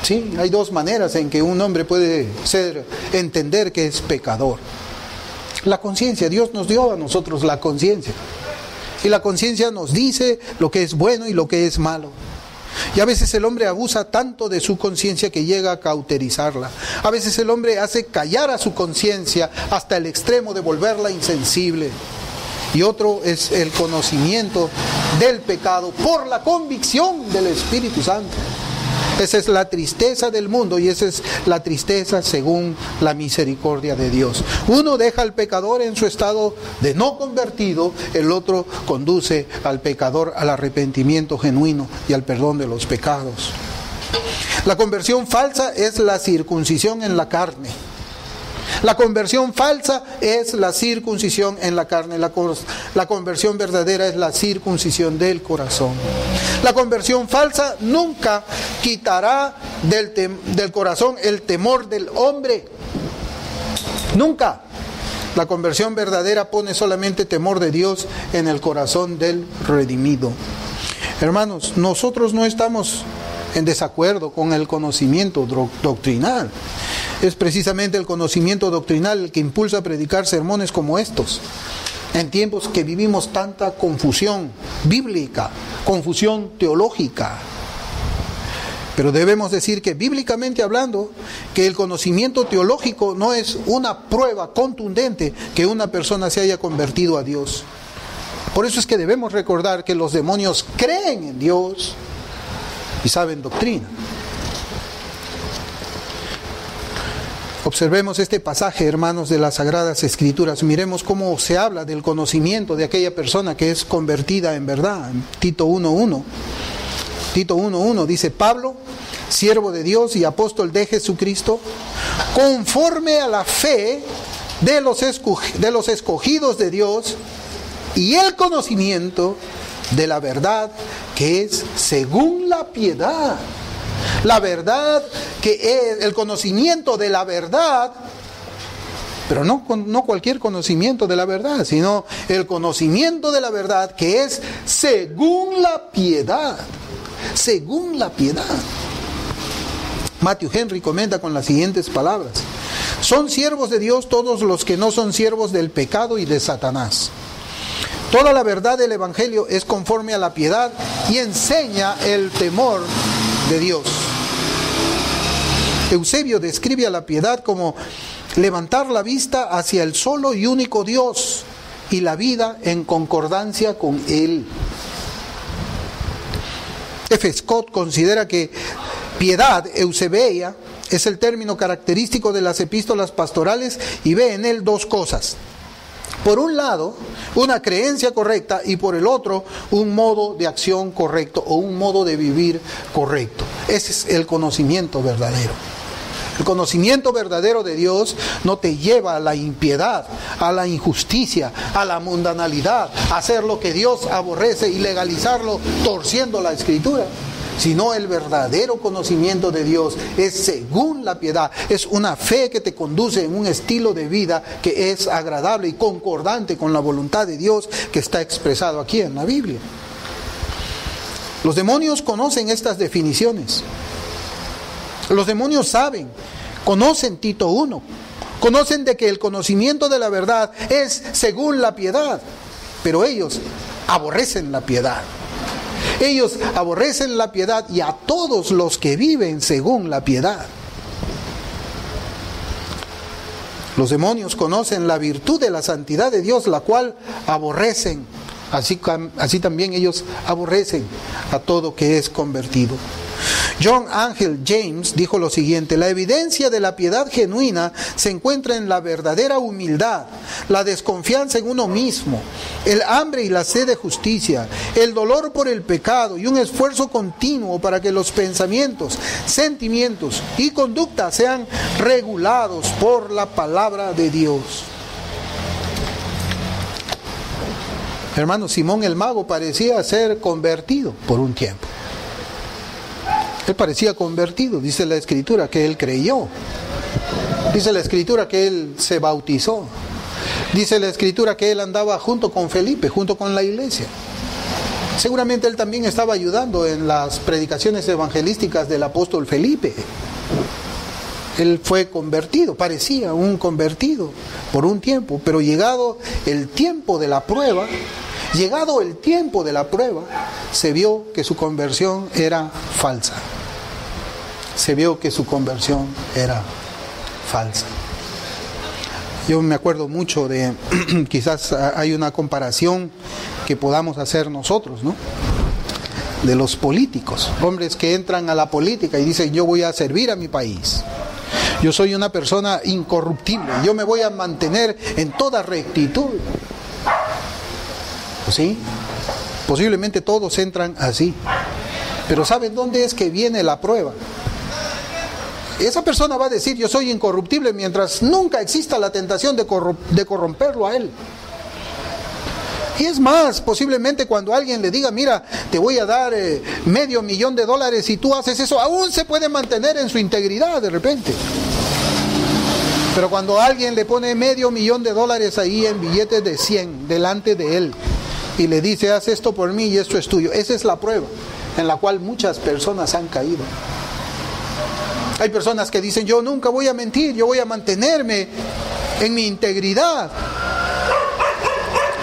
S1: Sí, hay dos maneras en que un hombre puede entender que es pecador. La conciencia, Dios nos dio a nosotros la conciencia. Y la conciencia nos dice lo que es bueno y lo que es malo. Y a veces el hombre abusa tanto de su conciencia que llega a cauterizarla. A veces el hombre hace callar a su conciencia hasta el extremo de volverla insensible. Y otro es el conocimiento del pecado por la convicción del Espíritu Santo. Esa es la tristeza del mundo y esa es la tristeza según la misericordia de Dios. Uno deja al pecador en su estado de no convertido, el otro conduce al pecador al arrepentimiento genuino y al perdón de los pecados. La conversión falsa es la circuncisión en la carne. La conversión falsa es la circuncisión en la carne. La conversión verdadera es la circuncisión del corazón. La conversión falsa nunca quitará del corazón el temor del hombre. Nunca. La conversión verdadera pone solamente temor de Dios en el corazón del redimido. Hermanos, nosotros no estamos en desacuerdo con el conocimiento doctrinal. Es precisamente el conocimiento doctrinal el que impulsa a predicar sermones como estos. En tiempos que vivimos tanta confusión bíblica, confusión teológica. Pero debemos decir que bíblicamente hablando, que el conocimiento teológico no es una prueba contundente que una persona se haya convertido a Dios. Por eso es que debemos recordar que los demonios creen en Dios y saben doctrina. Observemos este pasaje, hermanos, de las Sagradas Escrituras. Miremos cómo se habla del conocimiento de aquella persona que es convertida en verdad. En Tito 1:1. Tito 1:1 dice: Pablo, siervo de Dios y apóstol de Jesucristo, conforme a la fe de los escogidos de Dios y el conocimiento de la verdad que es según la piedad. La verdad que es el conocimiento de la verdad, pero no cualquier conocimiento de la verdad, sino el conocimiento de la verdad que es según la piedad. Según la piedad. Matthew Henry comenta con las siguientes palabras: son siervos de Dios todos los que no son siervos del pecado y de Satanás. Toda la verdad del Evangelio es conforme a la piedad y enseña el temor de Dios. Eusebio describe a la piedad como levantar la vista hacia el solo y único Dios y la vida en concordancia con Él. F. Scott considera que piedad, eusebeia, es el término característico de las epístolas pastorales y ve en él dos cosas. Por un lado, una creencia correcta y por el otro, un modo de acción correcto o un modo de vivir correcto. Ese es el conocimiento verdadero. El conocimiento verdadero de Dios no te lleva a la impiedad, a la injusticia, a la mundanalidad, a hacer lo que Dios aborrece y legalizarlo torciendo la Escritura. Sino el verdadero conocimiento de Dios es según la piedad, es una fe que te conduce en un estilo de vida que es agradable y concordante con la voluntad de Dios que está expresado aquí en la Biblia. Los demonios conocen estas definiciones. Los demonios saben, conocen Tito 1, conocen de que el conocimiento de la verdad es según la piedad, pero ellos aborrecen la piedad. Ellos aborrecen la piedad y a todos los que viven según la piedad. Los demonios conocen la virtud de la santidad de Dios, la cual aborrecen. Así también ellos aborrecen a todo que es convertido. John Angel James dijo lo siguiente: la evidencia de la piedad genuina se encuentra en la verdadera humildad, la desconfianza en uno mismo, el hambre y la sed de justicia, el dolor por el pecado y un esfuerzo continuo para que los pensamientos, sentimientos y conducta sean regulados por la palabra de Dios. Hermano, Simón el mago parecía ser convertido por un tiempo. Él parecía convertido, dice la Escritura que él creyó. Dice la Escritura que él se bautizó. Dice la Escritura que él andaba junto con Felipe, junto con la iglesia. Seguramente él también estaba ayudando en las predicaciones evangelísticas del apóstol Felipe. Él fue convertido, parecía un convertido por un tiempo, pero llegado el tiempo de la prueba, se vio que su conversión era falsa. Yo me acuerdo mucho de, quizás hay una comparación que podamos hacer nosotros, ¿no? de los políticos, hombres que entran a la política y dicen: yo voy a servir a mi país, yo soy una persona incorruptible, yo me voy a mantener en toda rectitud. ¿Sí? Posiblemente todos entran así, pero ¿saben dónde es que viene la prueba? Esa persona va a decir: yo soy incorruptible, mientras nunca exista la tentación de corromperlo a él. Y es más, posiblemente cuando alguien le diga: mira, te voy a dar $500,000 y tú haces eso, aún se puede mantener en su integridad de repente. Pero cuando alguien le pone $500,000 ahí en billetes de 100 delante de él y le dice: haz esto por mí y esto es tuyo, esa es la prueba en la cual muchas personas han caído. Hay personas que dicen: yo nunca voy a mentir, yo voy a mantenerme en mi integridad.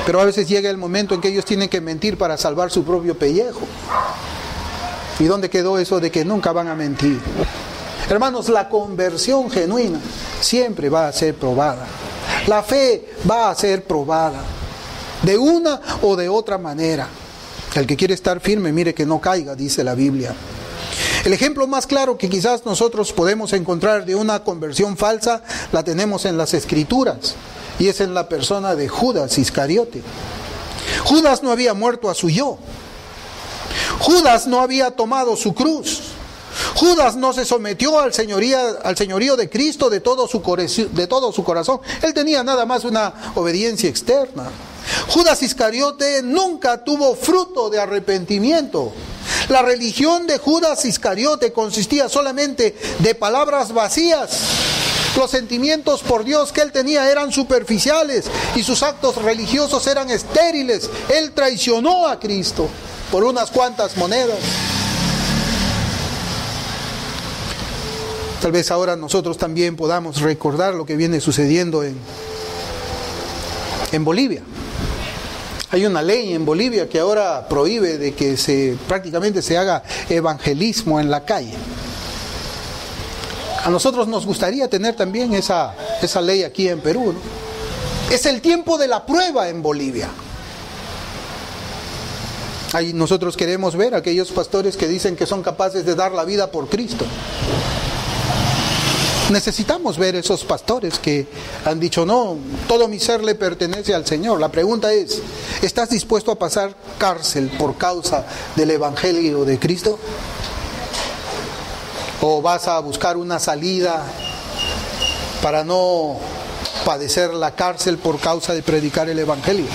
S1: Pero a veces llega el momento en que ellos tienen que mentir para salvar su propio pellejo. ¿Y dónde quedó eso de que nunca van a mentir? Hermanos, la conversión genuina siempre va a ser probada. La fe va a ser probada, de una o de otra manera. El que quiere estar firme, mire que no caiga, dice la Biblia. El ejemplo más claro que quizás nosotros podemos encontrar de una conversión falsa, la tenemos en las Escrituras, y es en la persona de Judas Iscariote. Judas no había muerto a su yo. Judas no había tomado su cruz. Judas no se sometió al señorío de Cristo de todo su corazón. Él tenía nada más una obediencia externa. Judas Iscariote nunca tuvo fruto de arrepentimiento. La religión de Judas Iscariote consistía solamente de palabras vacías. Los sentimientos por Dios que él tenía eran superficiales y sus actos religiosos eran estériles. Él traicionó a Cristo por unas cuantas monedas. Tal vez ahora nosotros también podamos recordar lo que viene sucediendo en Bolivia. Hay una ley en Bolivia que ahora prohíbe de que prácticamente se haga evangelismo en la calle. A nosotros nos gustaría tener también esa ley aquí en Perú, ¿no? Es el tiempo de la prueba en Bolivia. Ahí nosotros queremos ver a aquellos pastores que dicen que son capaces de dar la vida por Cristo. Necesitamos ver esos pastores que han dicho: no, todo mi ser le pertenece al Señor. La pregunta es: ¿estás dispuesto a pasar cárcel por causa del Evangelio de Cristo? ¿O vas a buscar una salida para no padecer la cárcel por causa de predicar el Evangelio?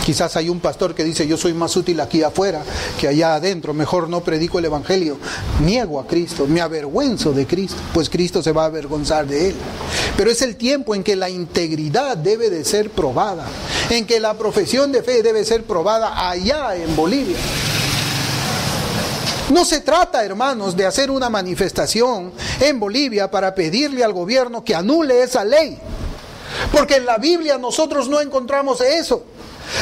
S1: Quizás hay un pastor que dice: yo soy más útil aquí afuera que allá adentro, mejor no predico el Evangelio, niego a Cristo, me avergüenzo de Cristo, pues Cristo se va a avergonzar de él. Pero es el tiempo en que la integridad debe de ser probada, en que la profesión de fe debe ser probada allá en Bolivia. No se trata, hermanos, de hacer una manifestación en Bolivia para pedirle al gobierno que anule esa ley, porque en la Biblia nosotros no encontramos eso.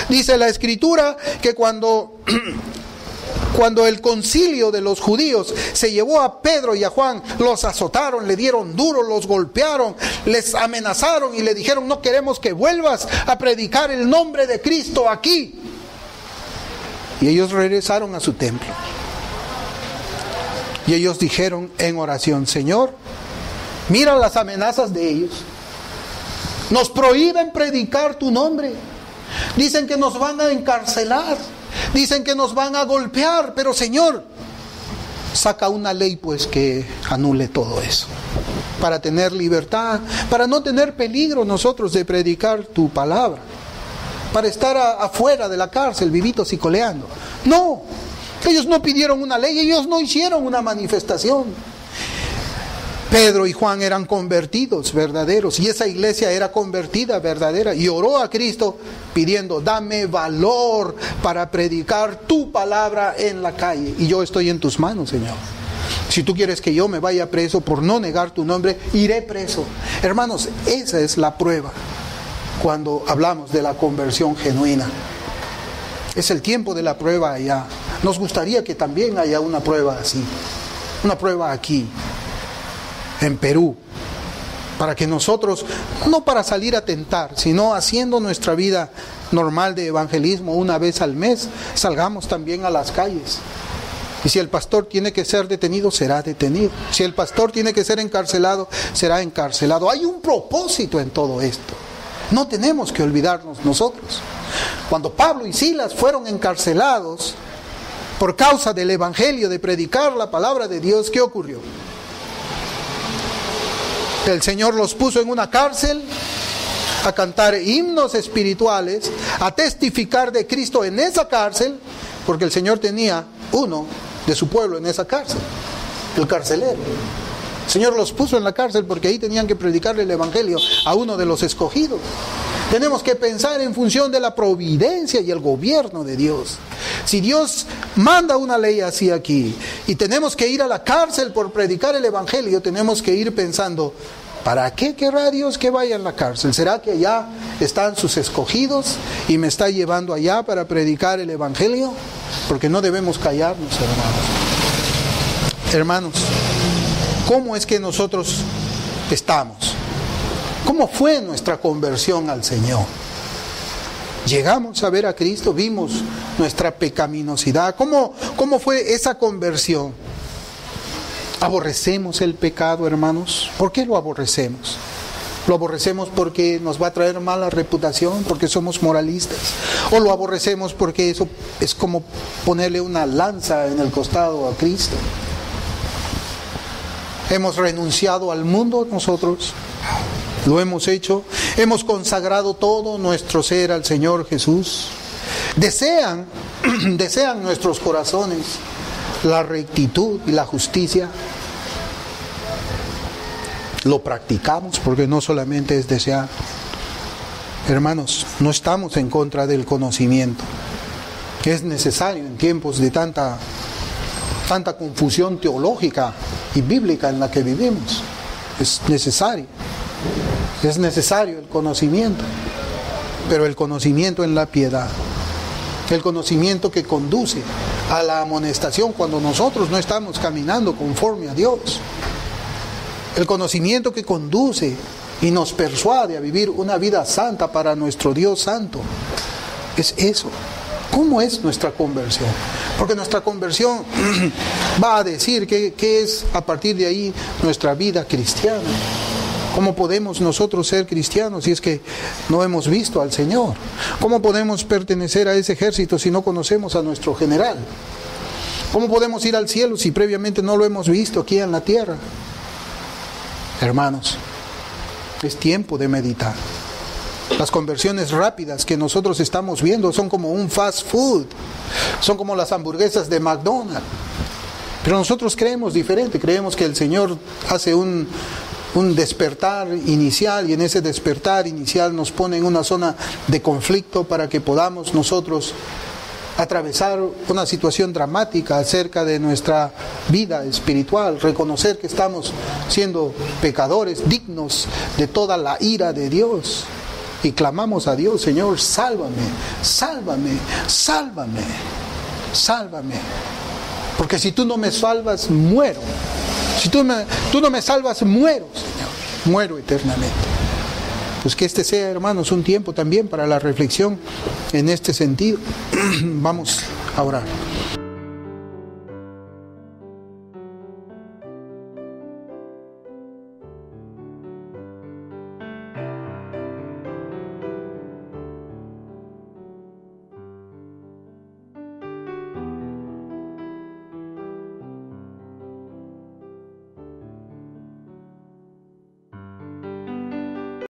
S1: Dice la Escritura que cuando el concilio de los judíos se llevó a Pedro y a Juan, los azotaron, le dieron duro, los golpearon, les amenazaron y le dijeron: no queremos que vuelvas a predicar el nombre de Cristo aquí. Y ellos regresaron a su templo. Y ellos dijeron en oración: Señor, mira las amenazas de ellos. Nos prohíben predicar tu nombre. Dicen que nos van a encarcelar. Dicen que nos van a golpear. Pero Señor, saca una ley pues que anule todo eso, para tener libertad, para no tener peligro nosotros de predicar tu palabra, para estar afuera de la cárcel vivitos y coleando. No, ellos no pidieron una ley, ellos no hicieron una manifestación. Pedro y Juan eran convertidos verdaderos, y esa iglesia era convertida verdadera, y oró a Cristo pidiendo: dame valor para predicar tu palabra en la calle, y yo estoy en tus manos, Señor. Si tú quieres que yo me vaya preso por no negar tu nombre, iré preso. Hermanos, esa es la prueba cuando hablamos de la conversión genuina. Es el tiempo de la prueba allá. Nos gustaría que también haya una prueba así, una prueba aquí en Perú, para que nosotros, no para salir a tentar, sino haciendo nuestra vida normal de evangelismo una vez al mes, salgamos también a las calles. Y si el pastor tiene que ser detenido, será detenido. Si el pastor tiene que ser encarcelado, será encarcelado. Hay un propósito en todo esto. No tenemos que olvidarnos nosotros. Cuando Pablo y Silas fueron encarcelados por causa del evangelio, de predicar la palabra de Dios, ¿qué ocurrió? El Señor los puso en una cárcel a cantar himnos espirituales, a testificar de Cristo en esa cárcel, porque el Señor tenía uno de su pueblo en esa cárcel, el carcelero. El Señor los puso en la cárcel porque ahí tenían que predicarle el evangelio a uno de los escogidos. Tenemos que pensar en función de la providencia y el gobierno de Dios. Si Dios manda una ley así aquí y tenemos que ir a la cárcel por predicar el evangelio, tenemos que ir pensando, ¿para qué querrá Dios que vaya a la cárcel? ¿Será que allá están sus escogidos y me está llevando allá para predicar el evangelio? Porque no debemos callarnos, hermanos. Hermanos, ¿cómo es que nosotros estamos? ¿Cómo fue nuestra conversión al Señor? Llegamos a ver a Cristo, vimos nuestra pecaminosidad. ¿Cómo fue esa conversión? ¿Aborrecemos el pecado, hermanos? ¿Por qué lo aborrecemos? ¿Lo aborrecemos porque nos va a traer mala reputación, porque somos moralistas? ¿O lo aborrecemos porque eso es como ponerle una lanza en el costado a Cristo? ¿Hemos renunciado al mundo nosotros? ¿Lo hemos hecho? ¿Hemos consagrado todo nuestro ser al Señor Jesús? ¿Desean nuestros corazones la rectitud y la justicia? Lo practicamos, porque no solamente es desear. Hermanos, no estamos en contra del conocimiento. Es necesario en tiempos de tanta confusión teológica y bíblica en la que vivimos. Es necesario el conocimiento, pero el conocimiento en la piedad, el conocimiento que conduce a la amonestación cuando nosotros no estamos caminando conforme a Dios, el conocimiento que conduce y nos persuade a vivir una vida santa para nuestro Dios santo. Es eso. ¿Cómo es nuestra conversión? Porque nuestra conversión va a decir qué es a partir de ahí nuestra vida cristiana. ¿Cómo podemos nosotros ser cristianos si es que no hemos visto al Señor? ¿Cómo podemos pertenecer a ese ejército si no conocemos a nuestro general? ¿Cómo podemos ir al cielo si previamente no lo hemos visto aquí en la tierra? Hermanos, es tiempo de meditar. Las conversiones rápidas que nosotros estamos viendo son como un fast food, son como las hamburguesas de McDonald's. Pero nosotros creemos diferente, creemos que el Señor hace un despertar inicial, y en ese despertar inicial nos pone en una zona de conflicto para que podamos nosotros atravesar una situación dramática acerca de nuestra vida espiritual, reconocer que estamos siendo pecadores dignos de toda la ira de Dios, y clamamos a Dios: Señor, sálvame, sálvame, sálvame, sálvame, porque si tú no me salvas, muero. Si tú no me salvas, muero, Señor, muero eternamente. Pues que este sea, hermanos, un tiempo también para la reflexión en este sentido. Vamos a orar.